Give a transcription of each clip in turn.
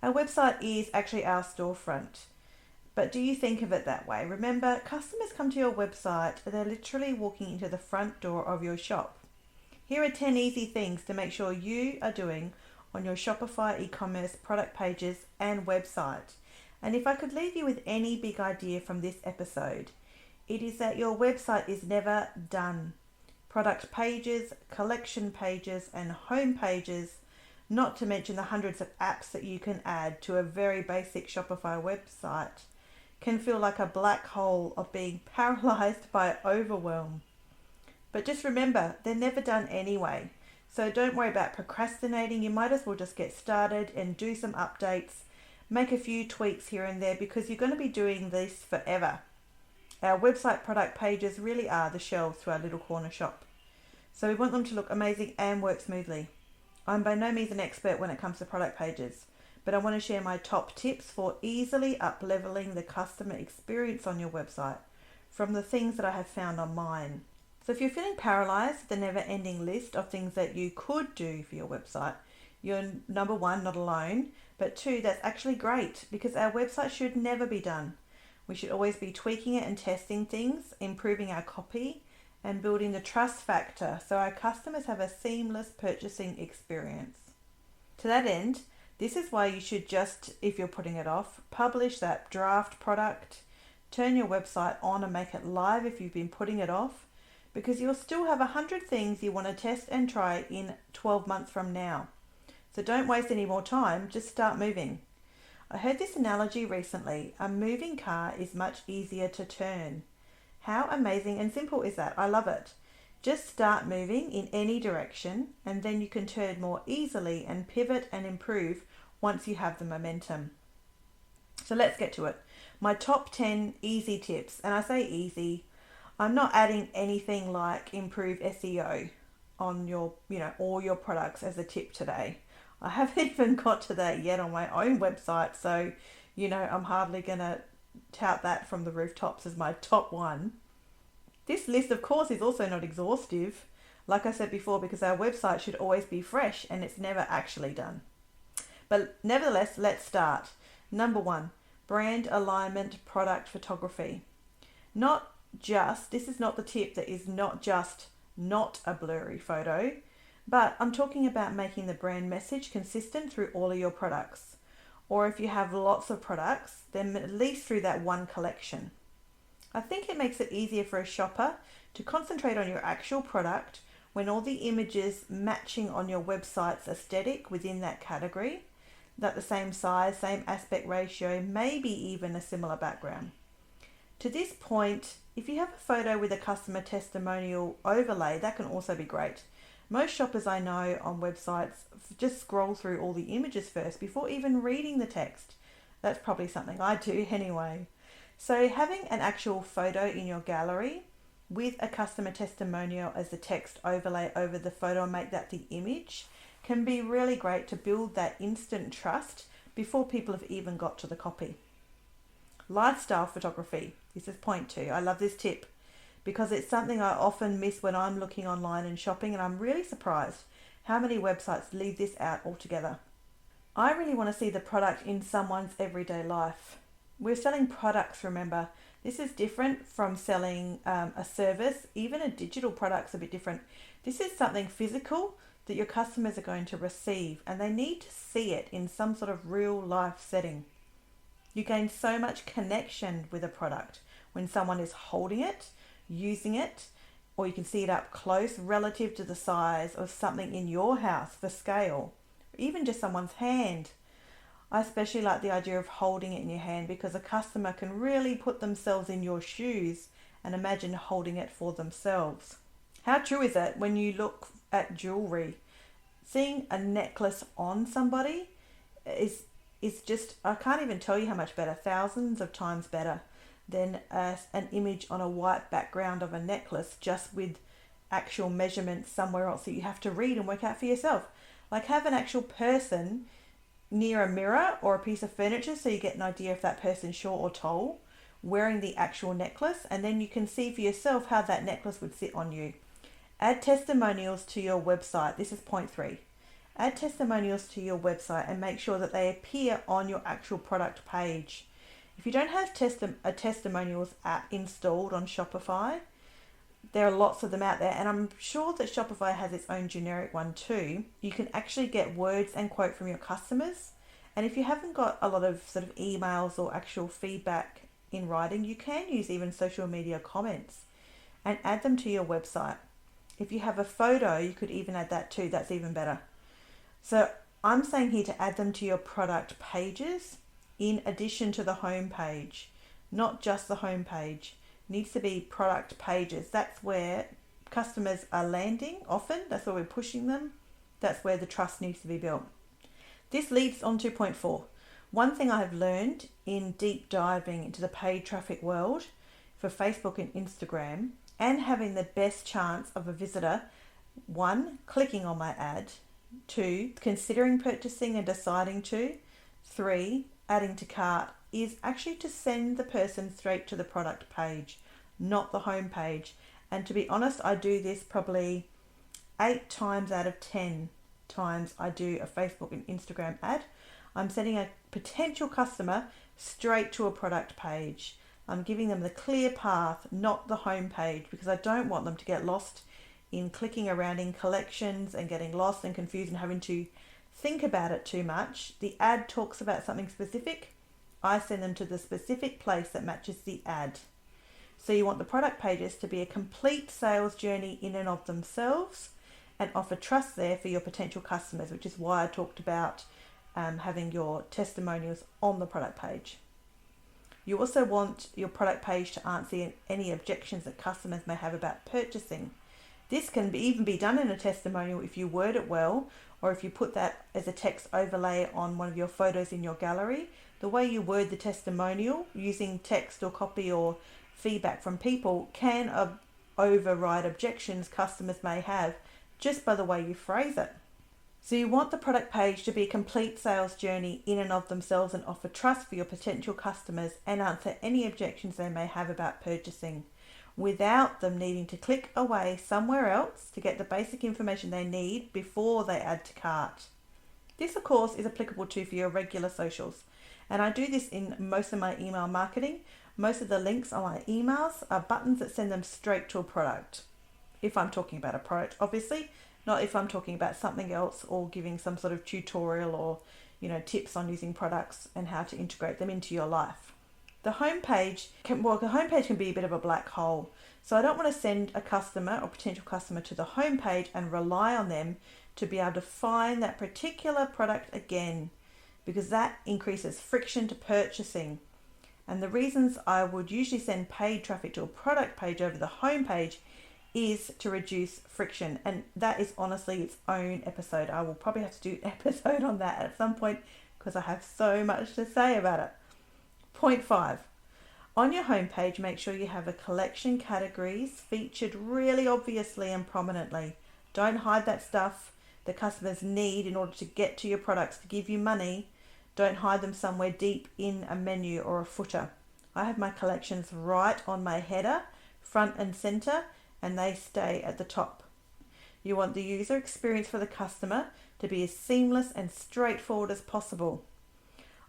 Our website is actually our storefront. But do you think of it that way? Remember, customers come to your website and they're literally walking into the front door of your shop. Here are 10 easy things to make sure you are doing on your Shopify e-commerce product pages and website. And if I could leave you with any big idea from this episode, it is that your website is never done. Product pages, collection pages, and home pages, not to mention the hundreds of apps that you can add to a very basic Shopify website, can feel like a black hole of being paralyzed by overwhelm. But just remember, they're never done anyway. So don't worry about procrastinating. You might as well just get started and do some updates, make a few tweaks here and there, because you're going to be doing this forever. Our website product pages really are the shelves to our little corner shop. So we want them to look amazing and work smoothly. I'm by no means an expert when it comes to product pages, but I want to share my top tips for easily up-leveling the customer experience on your website from the things that I have found on mine. So if you're feeling paralyzed, the never-ending list of things that you could do for your website, you're number one, not alone, but two, that's actually great, because our website should never be done. We should always be tweaking it and testing things, improving our copy, and building the trust factor so our customers have a seamless purchasing experience. To that end, this is why you should just, if you're putting it off, publish that draft product, turn your website on and make it live if you've been putting it off, because you'll still have 100 things you want to test and try in 12 months from now. So don't waste any more time, just start moving. I heard this analogy recently: a moving car is much easier to turn. How amazing and simple is that? I love it. Just start moving in any direction, and then you can turn more easily and pivot and improve once you have the momentum. So let's get to it. My top 10 easy tips, and I say easy, I'm not adding anything like improve SEO on your, all your products as a tip today. I haven't even got to that yet on my own website, so, I'm hardly going to tout that from the rooftops as my top one. This list, of course, is also not exhaustive, like I said before, because our website should always be fresh and it's never actually done. But nevertheless, let's start. Number one, brand alignment product photography. This is not the tip that is not just not a blurry photo, but I'm talking about making the brand message consistent through all of your products. Or if you have lots of products, then at least through that one collection. I think it makes it easier for a shopper to concentrate on your actual product when all the images matching on your website's aesthetic within that category, that the same size, same aspect ratio, maybe even a similar background. To this point, if you have a photo with a customer testimonial overlay, that can also be great. Most shoppers I know on websites just scroll through all the images first before even reading the text. That's probably something I do anyway. So having an actual photo in your gallery with a customer testimonial as the text overlay over the photo and make that the image can be really great to build that instant trust before people have even got to the copy. Lifestyle photography. This is point 2. I love this tip because it's something I often miss when I'm looking online and shopping, and I'm really surprised how many websites leave this out altogether. I really want to see the product in someone's everyday life. We're selling products, remember. This is different from selling a service. Even a digital product's a bit different. This is something physical that your customers are going to receive, and they need to see it in some sort of real life setting. You gain so much connection with a product when someone is holding it, using it, or you can see it up close relative to the size of something in your house for scale, or even just someone's hand. I especially like the idea of holding it in your hand because a customer can really put themselves in your shoes and imagine holding it for themselves. How true is that when you look at jewelry? Seeing a necklace on somebody is just, I can't even tell you how much better, thousands of times better than an image on a white background of a necklace just with actual measurements somewhere else that you have to read and work out for yourself. Like, have an actual person near a mirror or a piece of furniture so you get an idea if that person's short or tall, wearing the actual necklace, and then you can see for yourself how that necklace would sit on you. Add testimonials to your website. This is point 3. Add testimonials to your website and make sure that they appear on your actual product page. If you don't have a testimonials app installed on Shopify, there are lots of them out there, and I'm sure that Shopify has its own generic one too. You can actually get words and quote from your customers. And if you haven't got a lot of sort of emails or actual feedback in writing, you can use even social media comments and add them to your website. If you have a photo, you could even add that too. That's even better. So I'm saying here to add them to your product pages in addition to the home page, not just the home page. It needs to be product pages. That's where customers are landing often. That's where we're pushing them. That's where the trust needs to be built. This leads on to point 4. One thing I have learned in deep diving into the paid traffic world for Facebook and Instagram and having the best chance of a visitor, 1, clicking on my ad, 2, considering purchasing and deciding to, 3, adding to cart, is actually to send the person straight to the product page, not the home page. And to be honest, I do this probably 8 times out of 10 times I do a Facebook and Instagram ad. I'm sending a potential customer straight to a product page. I'm giving them the clear path, not the home page, because I don't want them to get lost in clicking around in collections and getting lost and confused and having to think about it too much. The ad talks about something specific. I send them to the specific place that matches the ad. So you want the product pages to be a complete sales journey in and of themselves and offer trust there for your potential customers, which is why I talked about having your testimonials on the product page. You also want your product page to answer any objections that customers may have about purchasing. This can even be done in a testimonial if you word it well, or if you put that as a text overlay on one of your photos in your gallery. The way you word the testimonial using text or copy or feedback from people can override objections customers may have just by the way you phrase it. So you want the product page to be a complete sales journey in and of themselves and offer trust for your potential customers and answer any objections they may have about purchasing without them needing to click away somewhere else to get the basic information they need before they add to cart. This, of course, is applicable too for your regular socials. And I do this in most of my email marketing. Most of the links on my emails are buttons that send them straight to a product. If I'm talking about a product, obviously, not if I'm talking about something else or giving some sort of tutorial or, tips on using products and how to integrate them into your life. The homepage can be a bit of a black hole. So I don't want to send a customer or potential customer to the homepage and rely on them to be able to find that particular product again, because that increases friction to purchasing. And the reasons I would usually send paid traffic to a product page over the homepage is to reduce friction. And that is honestly its own episode. I will probably have to do an episode on that at some point because I have so much to say about it. Point 5. On your homepage, make sure you have a collection categories featured really obviously and prominently. Don't hide that stuff the customers need in order to get to your products to give you money. Don't hide them somewhere deep in a menu or a footer. I have my collections right on my header, front and center, and they stay at the top. You want the user experience for the customer to be as seamless and straightforward as possible.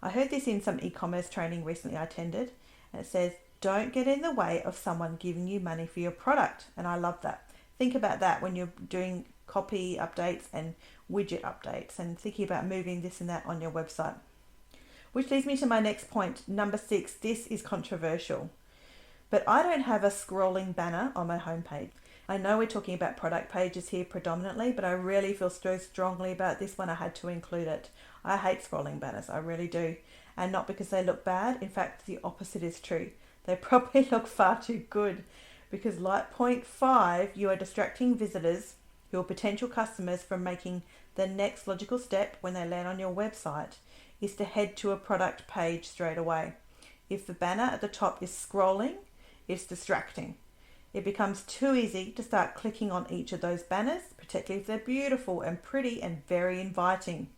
I heard this in some e-commerce training recently I attended, and it says, don't get in the way of someone giving you money for your product. And I love that. Think about that when you're doing copy updates and widget updates and thinking about moving this and that on your website. Which leads me to my next point, number 6. This is controversial. But I don't have a scrolling banner on my homepage. I know we're talking about product pages here predominantly, but I really feel so strongly about this one I had to include it. I hate scrolling banners, I really do. And not because they look bad. In fact, the opposite is true. They probably look far too good, because like point 5, you are distracting visitors who are potential customers from making the next logical step when they land on your website is to head to a product page straight away. If the banner at the top is scrolling, it's distracting. It becomes too easy to start clicking on each of those banners, particularly if they're beautiful and pretty and very inviting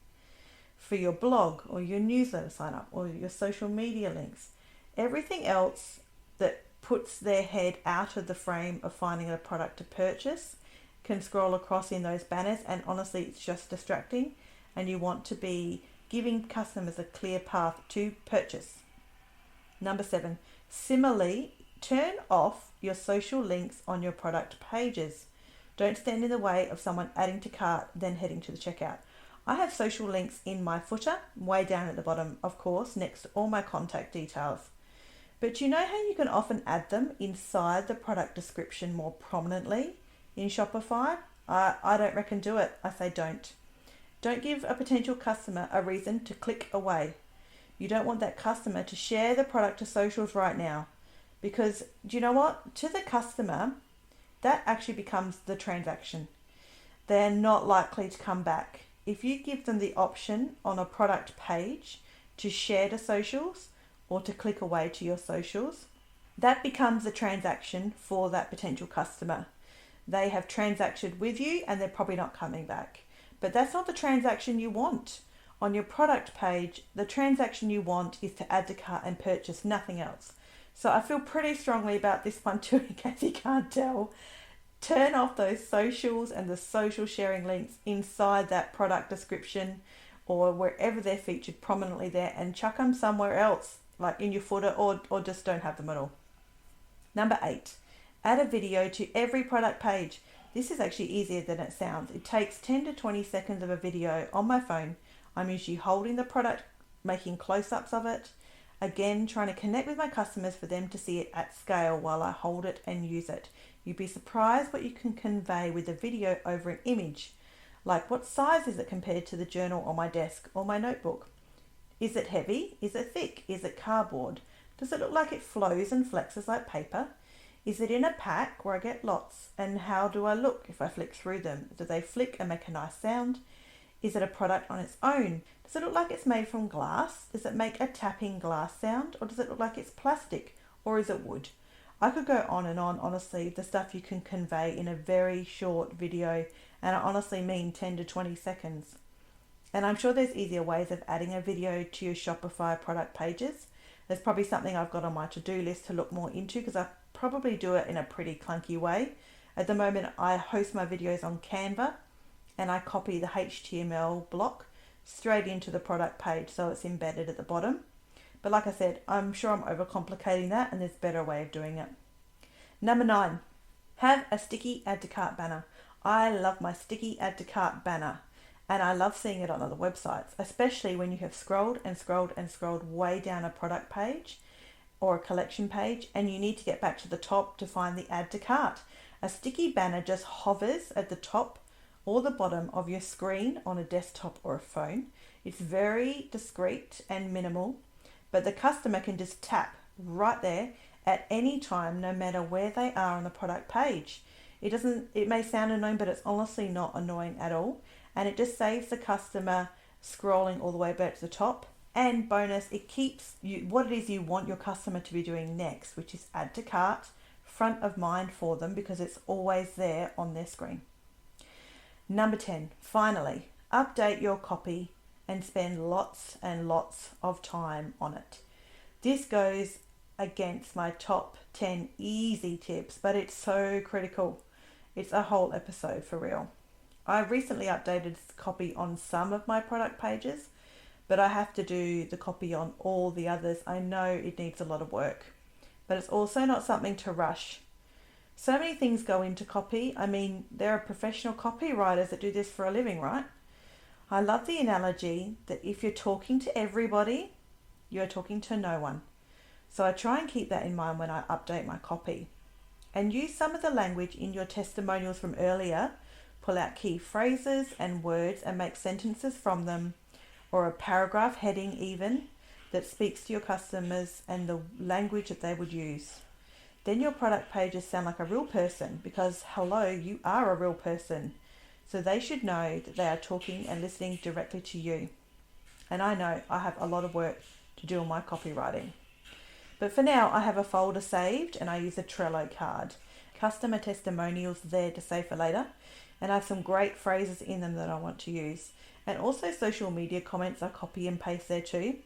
for your blog or your newsletter sign up or your social media links. Everything else that puts their head out of the frame of finding a product to purchase can scroll across in those banners, and honestly, it's just distracting. and you want to be giving customers a clear path to purchase. Number 7, similarly, turn off your social links on your product pages. Don't stand in the way of someone adding to cart, then heading to the checkout. I have social links in my footer, way down at the bottom, of course, next to all my contact details. But you know how you can often add them inside the product description more prominently in Shopify? I don't reckon do it. I say don't. Don't give a potential customer a reason to click away. You don't want that customer to share the product to socials right now, because do you know what? To the customer, that actually becomes the transaction. They're not likely to come back. If you give them the option on a product page to share to socials or to click away to your socials, that becomes a transaction for that potential customer. They have transacted with you and they're probably not coming back. But that's not the transaction you want. On your product page, the transaction you want is to add to cart and purchase, nothing else. So I feel pretty strongly about this one too, in case you can't tell. Turn off those socials and the social sharing links inside that product description or wherever they're featured prominently there, and chuck them somewhere else, like in your footer, or just don't have them at all. Number 8, add a video to every product page. This is actually easier than it sounds. It takes 10 to 20 seconds of a video on my phone. I'm usually holding the product, making close-ups of it. Again, trying to connect with my customers for them to see it at scale while I hold it and use it. You'd be surprised what you can convey with a video over an image. Like, what size is it compared to the journal on my desk or my notebook? Is it heavy? Is it thick? Is it cardboard? Does it look like it flows and flexes like paper? Is it in a pack where I get lots? And how do I look if I flick through them? Do they flick and make a nice sound? Is it a product on its own? Does it look like it's made from glass? Does it make a tapping glass sound? Or does it look like it's plastic? Or is it wood? I could go on and on, honestly, the stuff you can convey in a very short video, and I honestly mean 10 to 20 seconds. And I'm sure there's easier ways of adding a video to your Shopify product pages. There's probably something I've got on my to-do list to look more into, because I probably do it in a pretty clunky way. At the moment, I host my videos on Canva, and I copy the HTML block straight into the product page, so it's embedded at the bottom. But like I said, I'm sure I'm overcomplicating that, and there's a better way of doing it. Number 9, have a sticky add to cart banner. I love my sticky add to cart banner, and I love seeing it on other websites, especially when you have scrolled and scrolled and scrolled way down a product page or a collection page, and you need to get back to the top to find the add to cart. A sticky banner just hovers at the top or the bottom of your screen on a desktop or a phone. It's very discreet and minimal, but the customer can just tap right there at any time, no matter where they are on the product page. It may sound annoying, but it's honestly not annoying at all. And it just saves the customer scrolling all the way back to the top. And bonus, it keeps you what it is you want your customer to be doing next, which is add to cart, front of mind for them, because it's always there on their screen. Number 10, finally, update your copy and spend lots and lots of time on it. This goes against my top 10 easy tips, but it's so critical. It's a whole episode for real. I recently updated copy on some of my product pages, but I have to do the copy on all the others. I know it needs a lot of work, but it's also not something to rush. So many things go into copy. I mean, there are professional copywriters that do this for a living, right? I love the analogy that if you're talking to everybody, you're talking to no one. So I try and keep that in mind when I update my copy. And use some of the language in your testimonials from earlier. Pull out key phrases and words and make sentences from them, or a paragraph heading even, that speaks to your customers and the language that they would use. Then your product pages sound like a real person, because hello, you are a real person. So they should know that they are talking and listening directly to you. And I know I have a lot of work to do on my copywriting. But for now, I have a folder saved and I use a Trello card. Customer testimonials there to save for later. And I have some great phrases in them that I want to use. And also social media comments I copy and paste there too.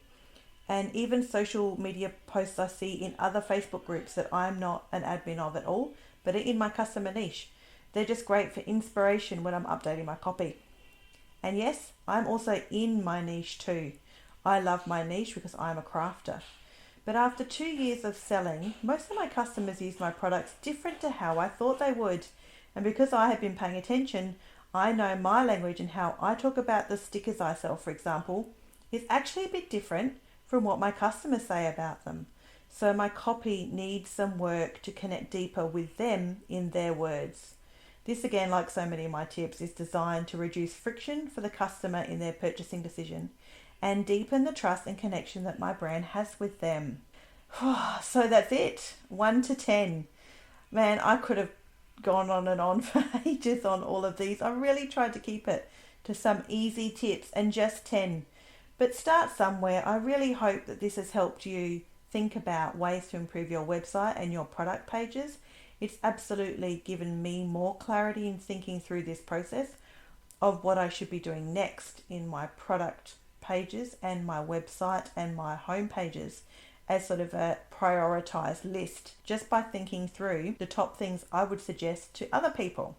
And even social media posts I see in other Facebook groups that I'm not an admin of at all, but are in my customer niche. They're just great for inspiration when I'm updating my copy. And yes, I'm also in my niche too. I love my niche because I'm a crafter. But after 2 years of selling, most of my customers use my products different to how I thought they would. And because I have been paying attention, I know my language and how I talk about the stickers I sell, for example, is actually a bit different from what my customers say about them. So my copy needs some work to connect deeper with them in their words. This, again, like so many of my tips, is designed to reduce friction for the customer in their purchasing decision and deepen the trust and connection that my brand has with them. So that's it. 1 to 10. Man, I could have gone on and on for ages on all of these. I really tried to keep it to some easy tips and just 10. But start somewhere. I really hope that this has helped you think about ways to improve your website and your product pages. It's absolutely given me more clarity in thinking through this process of what I should be doing next in my product pages and my website and my home pages as sort of a prioritized list, just by thinking through the top things I would suggest to other people.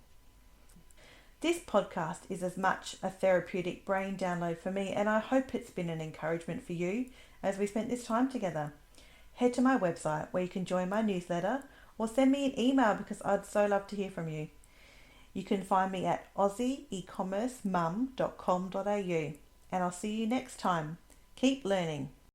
This podcast is as much a therapeutic brain download for me, and I hope it's been an encouragement for you as we spent this time together. Head to my website where you can join my newsletter or send me an email because I'd so love to hear from you. You can find me at Aussie eCommerce mum.com.au, and I'll see you next time. Keep learning.